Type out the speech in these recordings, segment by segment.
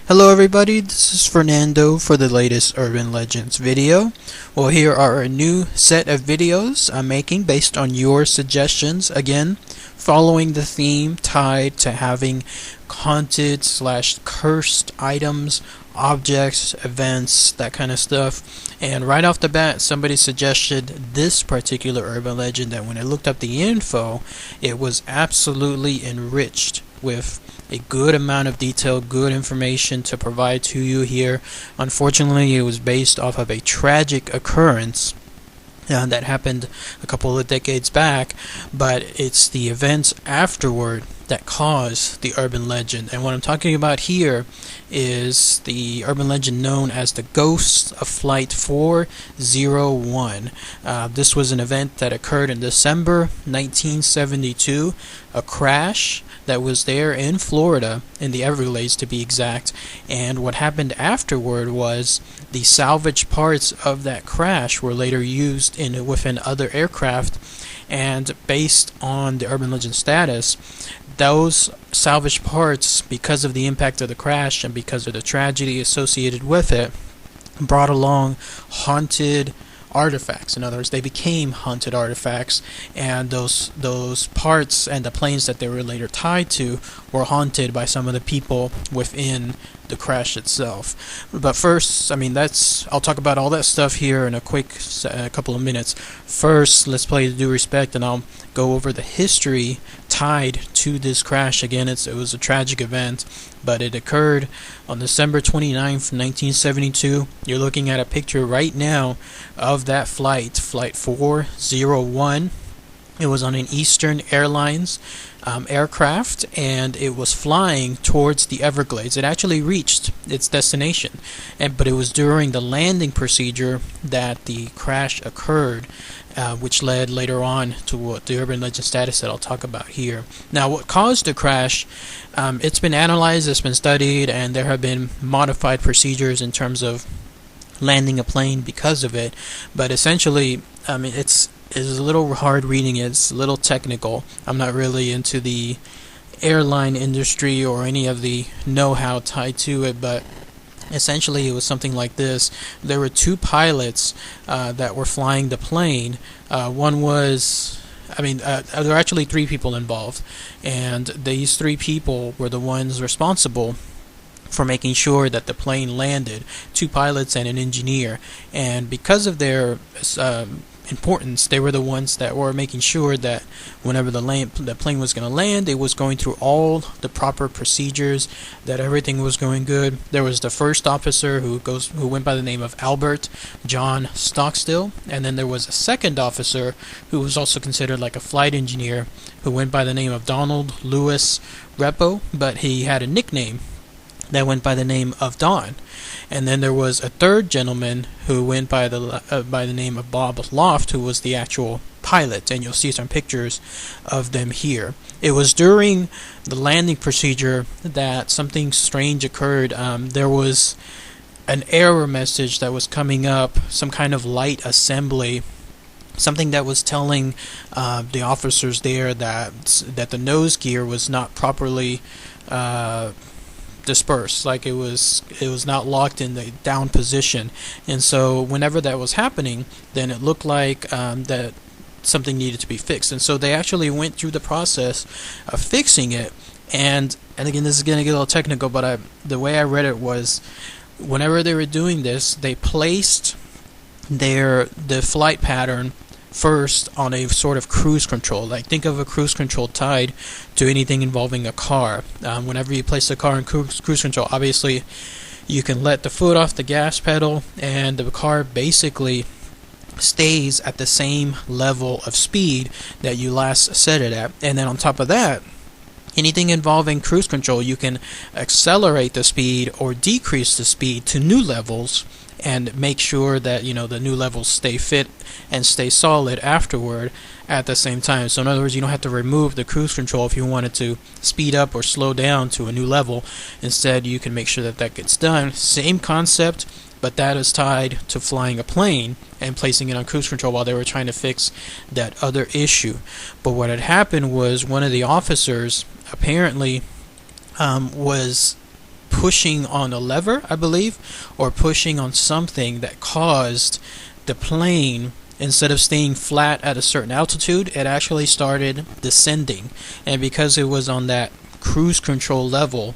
Hello everybody, this is Fernando for the latest Urban Legends video. Well, here are a new set of videos I'm making based on your suggestions. Again, following the theme tied to having haunted / cursed items, objects, events, that kind of stuff. And right off the bat, somebody suggested this particular urban legend that when I looked up the info, it was absolutely enriched with a good amount of detail, good information to provide to you here. Unfortunately, it was based off of a tragic occurrence that happened a couple of decades back, but it's the events afterward that caused the urban legend. And what I'm talking about here is the urban legend known as the Ghosts of Flight 401. This was an event that occurred in December 1972, a crash that was there in Florida, in the Everglades to be exact. And what happened afterward was the salvage parts of that crash were later used within other aircraft, and based on the urban legend status, those salvage parts, because of the impact of the crash and because of the tragedy associated with it, brought along haunted artifacts. In other words, they became haunted artifacts, and those parts and the planes that they were later tied to were haunted by some of the people within the crash itself. But first, I'll talk about all that stuff here in a quick couple of minutes. First, let's play due respect, and I'll go over the history tied to this crash. Again, it was a tragic event, but it occurred on December 29th, 1972. You're looking at a picture right now of that flight 401. It was on an Eastern Airlines aircraft, and it was flying towards the Everglades. It actually reached its destination, but it was during the landing procedure that the crash occurred, which led later on to what the urban legend status that I'll talk about here. Now, what caused the crash, it's been analyzed, it's been studied, and there have been modified procedures in terms of landing a plane because of it. But essentially, it's a little hard reading, it's a little technical. I'm not really into the airline industry or any of the know-how tied to it, but essentially it was something like this. There were two pilots that were flying the plane. There were actually three people involved, and these three people were the ones responsible for making sure that the plane landed. Two pilots and an engineer, and because of their importance, they were the ones that were making sure that whenever the plane was going to land, it was going through all the proper procedures, that everything was going good. There was the first officer who went by the name of Albert John Stockstill, and then there was a second officer who was also considered like a flight engineer, who went by the name of Donald Lewis Repo, but he had a nickname that went by the name of Don. And then there was a third gentleman who went by the name of Bob Loft, who was the actual pilot, and you'll see some pictures of them here. It was during the landing procedure that something strange occurred. There was an error message that was coming up, some kind of light assembly, something that was telling the officers there that the nose gear was not properly dispersed, like it was not locked in the down position. And so whenever that was happening, then it looked like that something needed to be fixed. And so they actually went through the process of fixing it. And again, this is going to get a little technical, but the way I read it was, whenever they were doing this, they placed the flight pattern first on a sort of cruise control. Like, think of a cruise control tied to anything involving a car. Whenever you place the car in cruise control, obviously you can let the foot off the gas pedal, and the car basically stays at the same level of speed that you last set it at. And then on top of that, anything involving cruise control, you can accelerate the speed or decrease the speed to new levels, and make sure that the new levels stay fit and stay solid afterward at the same time. So in other words, you don't have to remove the cruise control if you wanted to speed up or slow down to a new level. Instead, you can make sure that gets done. Same concept, but that is tied to flying a plane and placing it on cruise control while they were trying to fix that other issue. But what had happened was, one of the officers apparently was pushing on a lever, I believe, or pushing on something that caused the plane, instead of staying flat at a certain altitude, it actually started descending. And because it was on that cruise control level,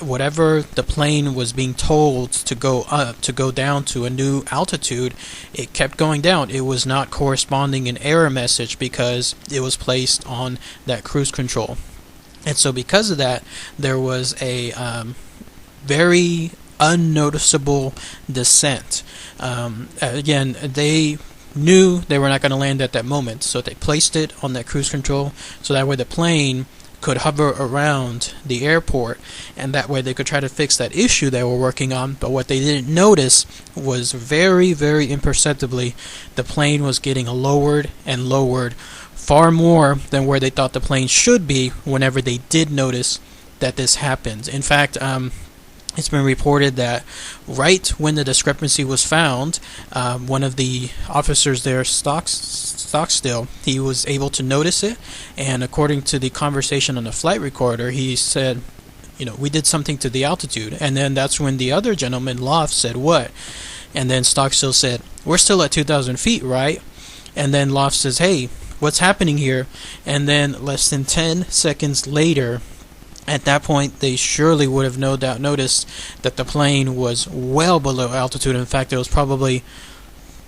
whatever the plane was being told to go up, to go down to a new altitude, it kept going down. It was not corresponding an error message because it was placed on that cruise control. And so because of that, there was a very unnoticeable descent. Again, they knew they were not going to land at that moment, so they placed it on that cruise control so that way the plane could hover around the airport, and that way they could try to fix that issue they were working on. But what they didn't notice was very, very imperceptibly, the plane was getting lowered and lowered far more than where they thought the plane should be whenever they did notice that this happened. In fact, it's been reported that right when the discrepancy was found, one of the officers there, Stockstill, he was able to notice it, and according to the conversation on the flight recorder, he said, we did something to the altitude. And then that's when the other gentleman, Loft, said, what? And then Stockstill said, we're still at 2,000 feet, right? And then Loft says, hey, what's happening here? And then less than 10 seconds later, at that point, they surely would have no doubt noticed that the plane was well below altitude. In fact, it was probably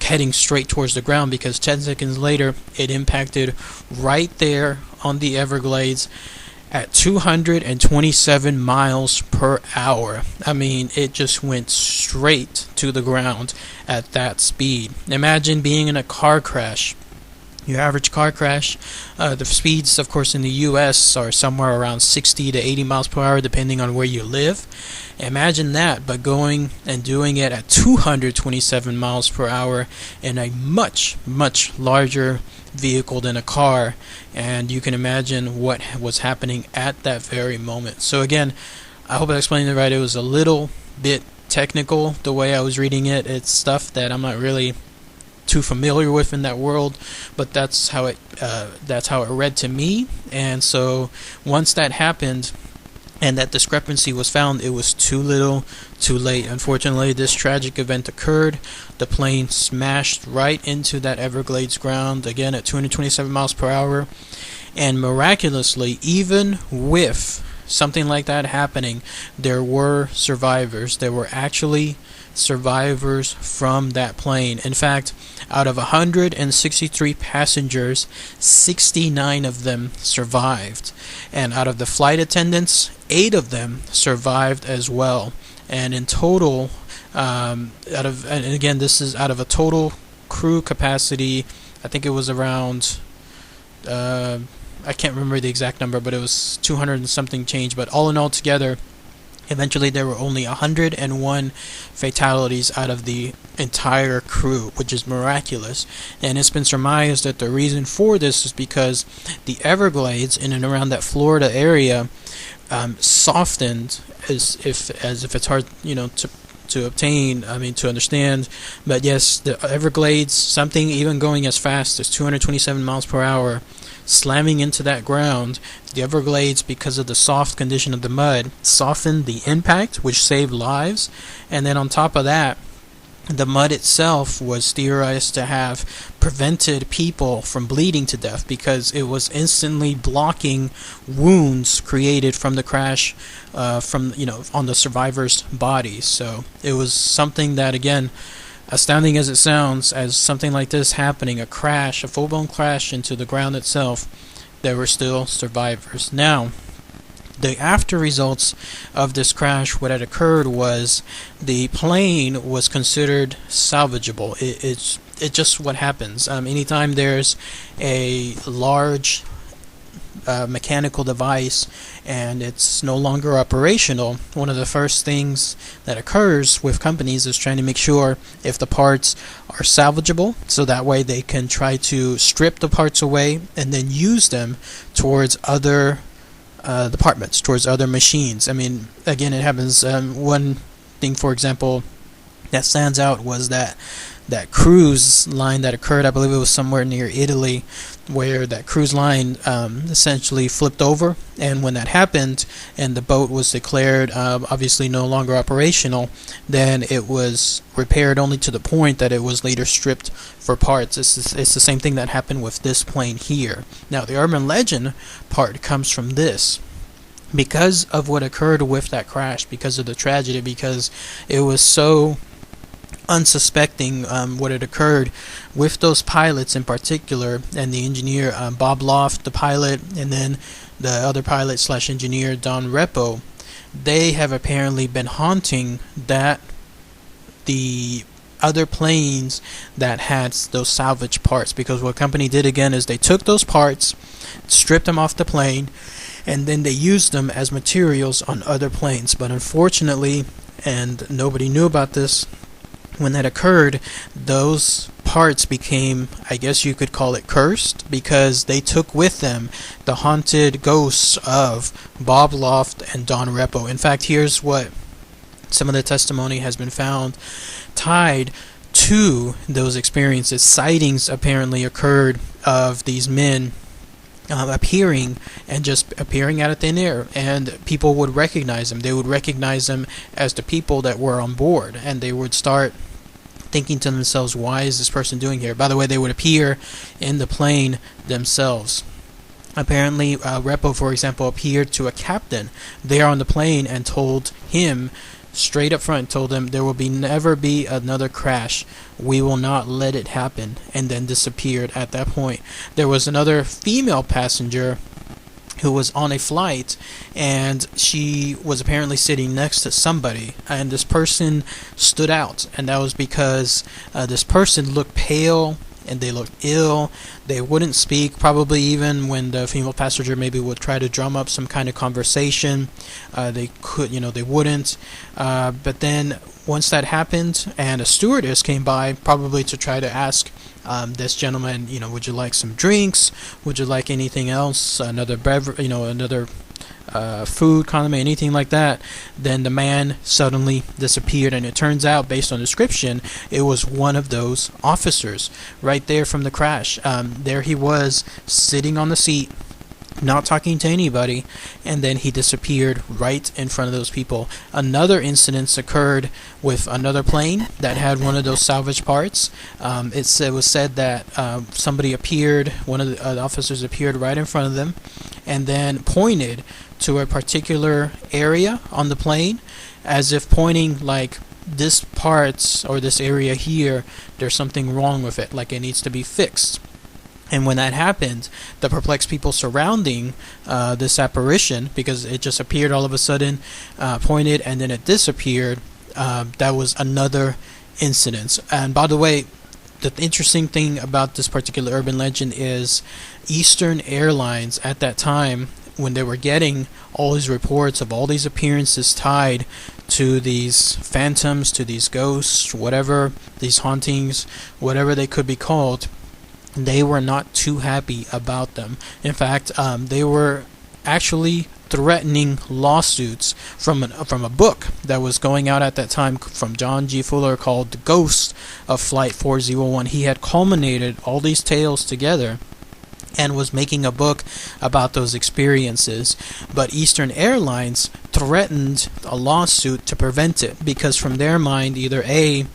heading straight towards the ground, because 10 seconds later, it impacted right there on the Everglades at 227 miles per hour. I mean, it just went straight to the ground at that speed. Imagine being in a car crash. Your average car crash, the speeds, of course, in the U.S. are somewhere around 60 to 80 miles per hour, depending on where you live. Imagine that, but going and doing it at 227 miles per hour in a much, much larger vehicle than a car. And you can imagine what was happening at that very moment. So again, I hope I explained it right. It was a little bit technical the way I was reading it. It's stuff that I'm not really too familiar with in that world, but that's how it read to me. And so once that happened and that discrepancy was found, it was too little, too late. Unfortunately, this tragic event occurred. The plane smashed right into that Everglades ground, again at 227 miles per hour. And miraculously, even with something like that happening, there were survivors. There were actually survivors from that plane. In fact, out of 163 passengers, 69 of them survived. And out of the flight attendants, 8 of them survived as well. And in total, and again, this is out of a total crew capacity, I think it was around, I can't remember the exact number, but it was 200 and something change. But all in all together, eventually there were only 101 fatalities out of the entire crew, which is miraculous. And it's been surmised that the reason for this is because the Everglades in and around that Florida area softened, as if it's hard, to obtain, to understand. But yes, the Everglades, something even going as fast as 227 miles per hour, slamming into that ground, the Everglades, because of the soft condition of the mud, softened the impact, which saved lives. And then on top of that, the mud itself was theorized to have prevented people from bleeding to death, because it was instantly blocking wounds created from the crash on the survivors' bodies. So it was something that, again, astounding as it sounds, as something like this happening, a full-blown crash into the ground itself, there were still survivors. Now, the after results of this crash, what had occurred was the plane was considered salvageable. It's just what happens. Anytime there's a large mechanical device and it's no longer operational, one of the first things that occurs with companies is trying to make sure if the parts are salvageable, so that way they can try to strip the parts away and then use them towards other departments, towards other machines. Again, it happens. One thing, for example, that stands out was that that cruise line that occurred. I believe it was somewhere near Italy, where that cruise line essentially flipped over. And when that happened and the boat was declared obviously no longer operational, then it was repaired only to the point that it was later stripped for parts. It's the same thing that happened with this plane here. Now, the urban legend part comes from this. Because of what occurred with that crash, because of the tragedy, because it was so unsuspecting what had occurred with those pilots in particular, and the engineer Bob Loft, the pilot, and then the other pilot slash engineer Don Repo, they have apparently been haunting the other planes that had those salvage parts. Because what company did again is they took those parts, stripped them off the plane, and then they used them as materials on other planes. But unfortunately, and nobody knew about this when that occurred, those parts became, I guess you could call it, cursed, because they took with them the haunted ghosts of Bob Loft and Don Repo. In fact, here's what some of the testimony has been found tied to those experiences. Sightings apparently occurred of these men appearing and just appearing out of thin air, and people would recognize them. They would recognize them as the people that were on board, and they would start thinking to themselves, why is this person doing here? By the way, they would appear in the plane themselves. Apparently, Repo, for example, appeared to a captain there on the plane and told him straight up front, told him there will never be another crash. We will not let it happen, and then disappeared at that point. There was another female passenger who was on a flight, and she was apparently sitting next to somebody, and this person stood out, and that was because this person looked pale and they looked ill. They wouldn't speak, probably even when the female passenger maybe would try to drum up some kind of conversation. They wouldn't. But then once that happened, and a stewardess came by, probably to try to ask this gentleman, would you like some drinks? Would you like anything else? Another beverage, another food, condiment, anything like that. Then the man suddenly disappeared, and it turns out, based on description, it was one of those officers right there from the crash. There he was, sitting on the seat, not talking to anybody, and then he disappeared right in front of those people. Another incident occurred with another plane that had one of those salvage parts. It was said that somebody appeared, one of the officers appeared right in front of them, and then pointed to a particular area on the plane, as if pointing like, this part or this area here, there's something wrong with it, like it needs to be fixed. And when that happened, the perplexed people surrounding this apparition, because it just appeared all of a sudden, pointed, and then it disappeared. That was another incident. And by the way, the interesting thing about this particular urban legend is Eastern Airlines at that time, when they were getting all these reports of all these appearances tied to these phantoms, to these ghosts, whatever, these hauntings, whatever they could be called, they were not too happy about them. In fact, they were actually threatening lawsuits from a book that was going out at that time from John G. Fuller called The Ghost of Flight 401. He had culminated all these tales together and was making a book about those experiences. But Eastern Airlines threatened a lawsuit to prevent it, because from their mind, either A,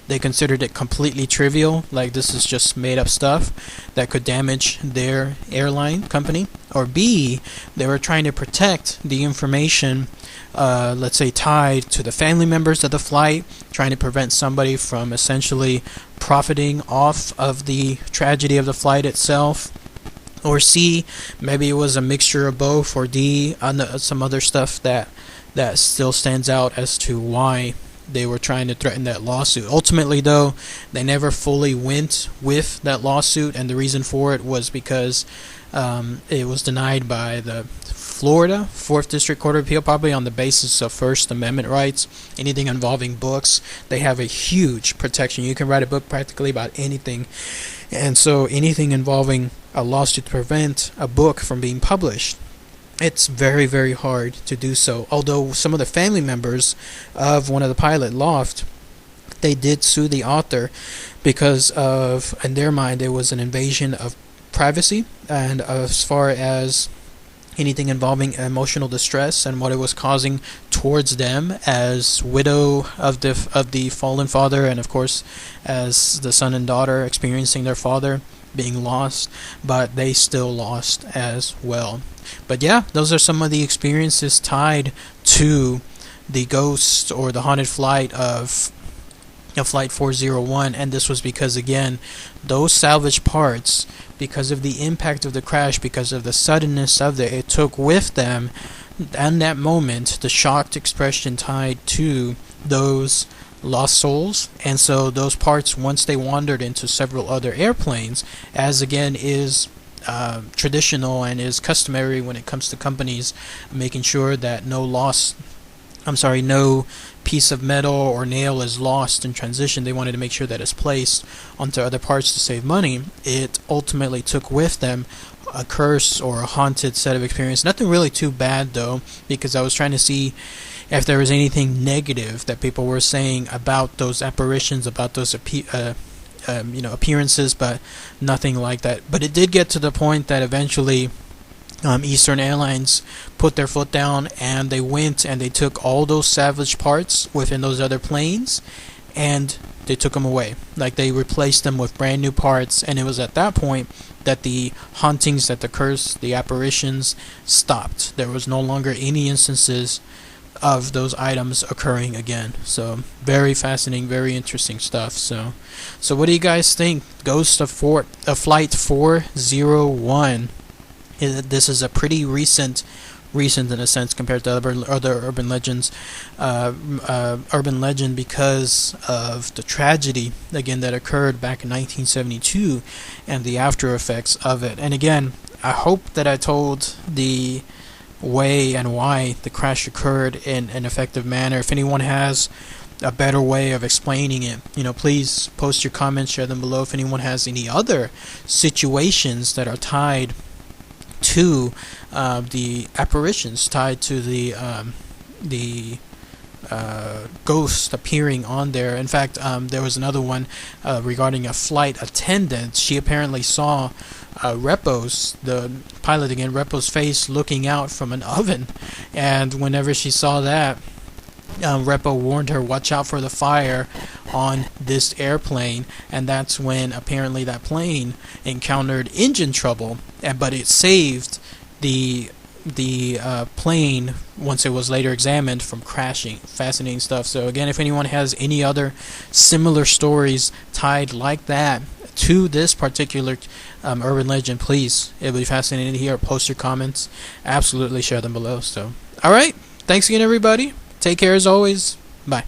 they considered it completely trivial, like this is just made up stuff that could damage their airline company, or B, they were trying to protect the information, let's say tied to the family members of the flight, trying to prevent somebody from essentially profiting off of the tragedy of the flight itself. Or C, maybe it was a mixture of both, or D, some other stuff that still stands out as to why they were trying to threaten that lawsuit. Ultimately, though, they never fully went with that lawsuit, and the reason for it was because it was denied by the Florida 4th District Court of Appeal, probably on the basis of First Amendment rights. Anything involving books, they have a huge protection. You can write a book practically about anything, and so anything involving a lawsuit to prevent a book from being published, it's very, very hard to do so. Although some of the family members of one of the pilot Loft they did sue the author because of, in their mind, it was an invasion of privacy, and as far as anything involving emotional distress and what it was causing towards them as widow of the fallen father, and of course as the son and daughter experiencing their father being lost, but they still lost as well. But yeah, those are some of the experiences tied to the ghost or the haunted flight of Flight 401, and this was because, again, those salvage parts, because of the impact of the crash, because of the suddenness of it took with them, and that moment, the shocked expression tied to those lost souls. And so those parts, once they wandered into several other airplanes, as again is traditional and is customary when it comes to companies making sure that no piece of metal or nail is lost in transition. They wanted to make sure that it's placed onto other parts to save money. It ultimately took with them a curse or a haunted set of experience. Nothing really too bad though, because I was trying to see if there was anything negative that people were saying about those apparitions, about those appearances, but nothing like that. But it did get to the point that eventually Eastern Airlines put their foot down, and they went and they took all those salvage parts within those other planes, and they took them away. Like, they replaced them with brand new parts, and it was at that point that the hauntings, that the curse, the apparitions stopped. There was no longer any instances of those items occurring again. So very fascinating, very interesting stuff. So what do you guys think? Ghost of Flight 401. This is a pretty recent in a sense compared to other urban legends. Urban legend because of the tragedy again that occurred back in 1972 and the after effects of it. And again, I hope that I told the way and why the crash occurred in an effective manner. If anyone has a better way of explaining it, please post your comments, share them below. If anyone has any other situations that are tied to the apparitions, tied to the ghost appearing on there. In fact, there was another one regarding a flight attendant. She apparently saw the pilot again, Repo's face looking out from an oven, and whenever she saw that, Repo warned her, watch out for the fire on this airplane, and that's when apparently that plane encountered engine trouble, but it saved the plane once it was later examined from crashing. Fascinating stuff. So again, if anyone has any other similar stories tied like that to this particular urban legend, please, it would be fascinating to hear. Post your comments, absolutely share them below. So alright, thanks again everybody. Take care as always. Bye.